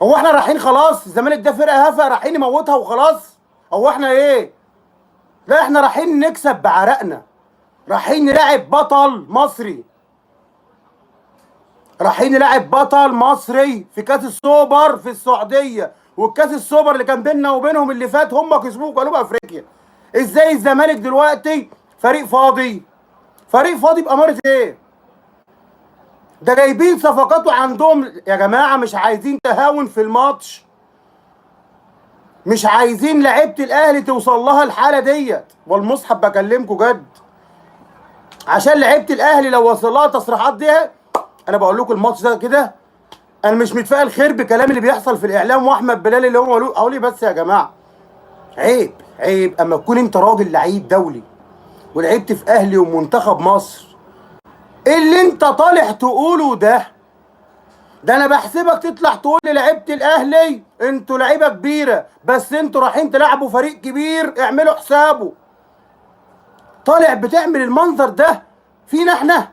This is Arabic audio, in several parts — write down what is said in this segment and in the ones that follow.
هو احنا رايحين خلاص الزمالك ده فرقه هفا رايحين نموتها وخلاص؟ هو احنا ايه؟ لا احنا رايحين نكسب بعرقنا، رايحين نلاعب بطل مصري، رايحين نلاعب بطل مصري في كاس السوبر في السعوديه، والكاس السوبر اللي كان بيننا وبينهم اللي فات هم كسبوه جنوب افريقيا. ازاي الزمالك دلوقتي فريق فاضي؟ فريق فاضي بأمارة ايه؟ ده جايبين صفقات وعندهم يا جماعه مش عايزين تهاون في الماتش، مش عايزين لعيبه الاهلي توصل لها الحاله ديت، والمصحف بكلمكم جد. عشان لعيبه الاهلي لو وصل لها تصريحات دي، انا بقول لكم الماتش ده كده انا مش متفائل خير بكلام اللي بيحصل في الاعلام واحمد بلال اللي هو قالوا لي. بس يا جماعه عيب عيب اما تكون انت راجل لعيب دولي ولعبت في اهلي ومنتخب مصر، ايه اللي انت طالع تقوله ده؟ ده انا بحسبك تطلع تقول لعيبه الاهلي انتوا لعيبه كبيره بس انتوا رايحين تلعبوا فريق كبير اعملوا حسابه. طالع بتعمل المنظر ده فينا احنا،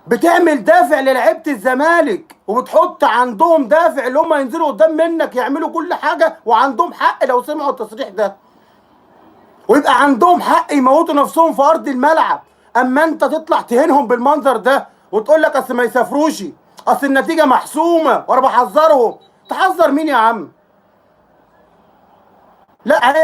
بتعمل دافع للعيبه الزمالك وبتحط عندهم دافع اللي هم ينزلوا قدام منك يعملوا كل حاجه، وعندهم حق لو سمعوا التصريح ده، ويبقى عندهم حق يموتوا نفسهم في ارض الملعب. اما انت تطلع تهينهم بالمنظر ده وتقول لك اصل ما يسافروش، اصل النتيجه محسومه وانا بحذرهم. تحذر مين يا عم؟ لا عيب.